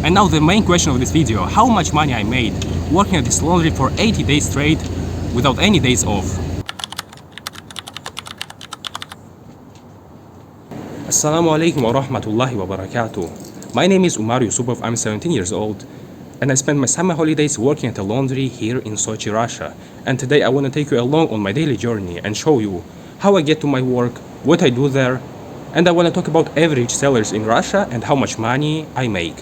And now the main question of this video, how much money I made working at this laundry for 80 days straight without any days off. Assalamu alaikum wa rahmatullahi wa barakatuh. My name is Umar Yusupov, I'm 17 years old and I spend my summer holidays working at a laundry here in Sochi, Russia. And today I want to take you along on my daily journey and show you how I get to my work, what I do there, and I want to talk about average salaries in Russia and how much money I make.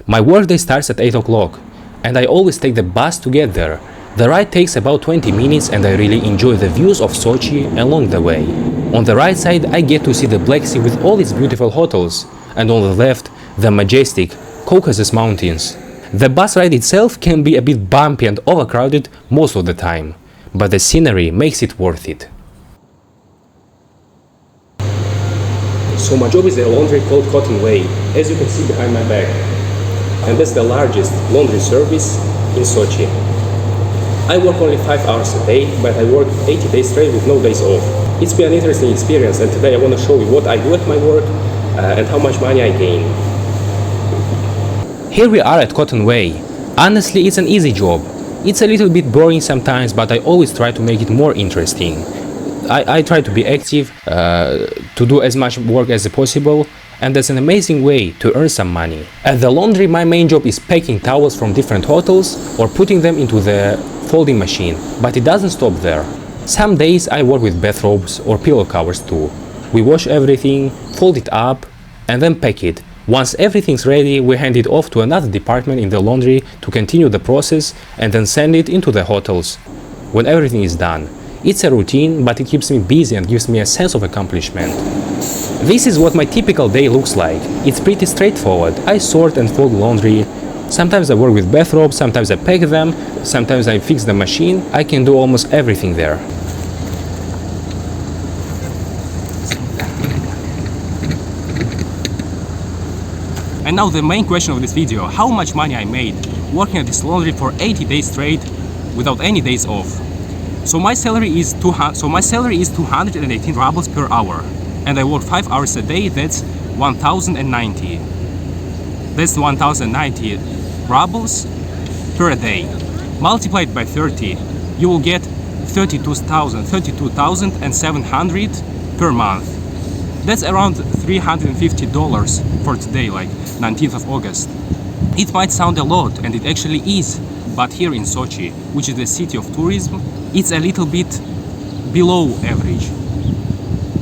My workday starts at 8 o'clock and I always take the bus to get there. The ride takes about 20 minutes and I really enjoy the views of Sochi along the way. On the right side I get to see the Black Sea with all its beautiful hotels, and on the left the majestic Caucasus mountains. The bus ride itself can be a bit bumpy and overcrowded most of the time, but the scenery makes it worth it. So my job is a laundry called Cotton Way, as you can see behind my back. And that's the largest laundry service in Sochi. I work only 5 hours a day, but I work 80 days straight with no days off. It's been an interesting experience, and today I want to show you what I do at my work and how much money I gain. Here we are at Cotton Way. Honestly, it's an easy job. It's a little bit boring sometimes, but I always try to make it more interesting. I try to be active, to do as much work as possible, and that's an amazing way to earn some money. At the laundry, my main job is packing towels from different hotels or putting them into the folding machine, but it doesn't stop there. Some days I work with bathrobes or pillow covers too. We wash everything, fold it up, and then pack it. Once everything's ready, we hand it off to another department in the laundry to continue the process and then send it into the hotels when everything is done. It's a routine, but it keeps me busy and gives me a sense of accomplishment. This is what my typical day looks like. It's pretty straightforward. I sort and fold laundry. Sometimes I work with bathrobes, sometimes I pack them, sometimes I fix the machine. I can do almost everything there. And now the main question of this video, how much money I made working at this laundry for 80 days straight without any days off. So my salary is 218 rubles per hour, and I work 5 hours a day. That's 1090. That's 1090 rubles per day. Multiplied by 30, you will get 32,700 per month. That's around $350 for today, like 19th of August. It might sound a lot, and it actually is, but here in Sochi, which is the city of tourism, it's a little bit below average.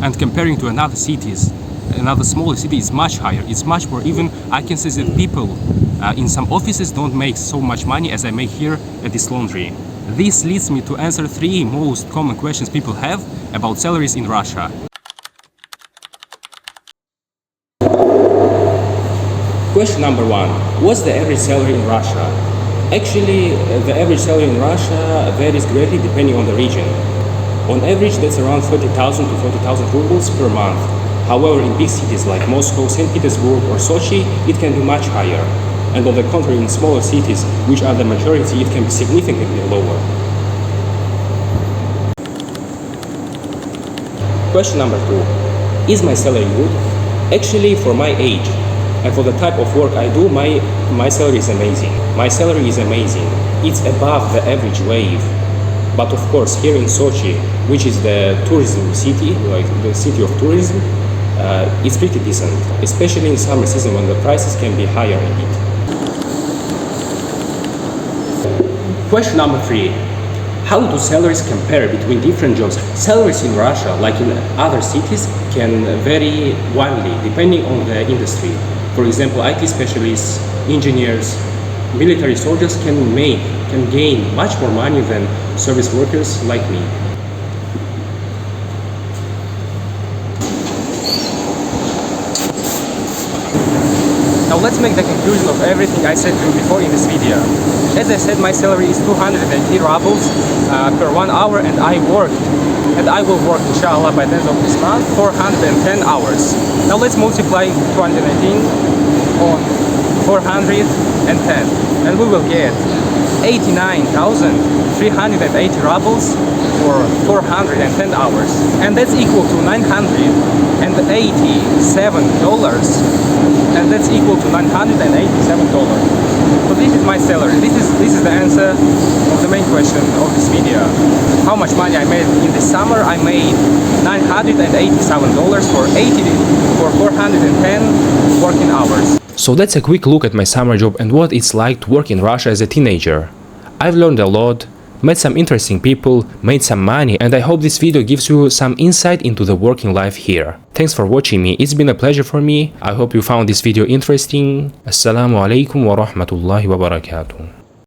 And comparing to another cities, another smaller city is much higher. It's much more. Even I can say that people in some offices don't make so much money as I make here at this laundry. This leads me to answer 3 most common questions people have about salaries in Russia. Question number 1. What's the average salary in Russia? Actually, the average salary in Russia varies greatly depending on the region. On average, that's around 30,000 to 40,000 rubles per month. However, in big cities like Moscow, St. Petersburg or Sochi, it can be much higher. And on the contrary, in smaller cities, which are the majority, it can be significantly lower. Question number 2. Is my salary good? Actually, for my age, and for the type of work I do, my salary is amazing. My salary is amazing. It's above the average wage. But of course, here in Sochi, which is the tourism city, like the city of tourism, it's pretty decent, especially in summer season when the prices can be higher a bit. Question number 3. How do salaries compare between different jobs? Salaries in Russia, like in other cities, can vary wildly depending on the industry. For example, IT specialists, engineers, military soldiers can gain much more money than service workers like me. Now let's make the conclusion of everything I said to you before in this video. As I said, my salary is 280 rubles per 1 hour, and I will work inshallah by the end of this month 410 hours. Now let's multiply 218 on 410 and we will get 89,380 rubles for 410 hours, and that's equal to $987, and that's equal to $987. So this is my salary. This is the answer of the main question of this video. How much money I made in the summer? I made $987 for 410 working hours. So that's a quick look at my summer job and what it's like to work in Russia as a teenager. I've learned a lot, met some interesting people, made some money, and I hope this video gives you some insight into the working life here. Thanks for watching me, it's been a pleasure for me. I hope you found this video interesting. Assalamu alaikum wa rahmatullahi wa barakatuh.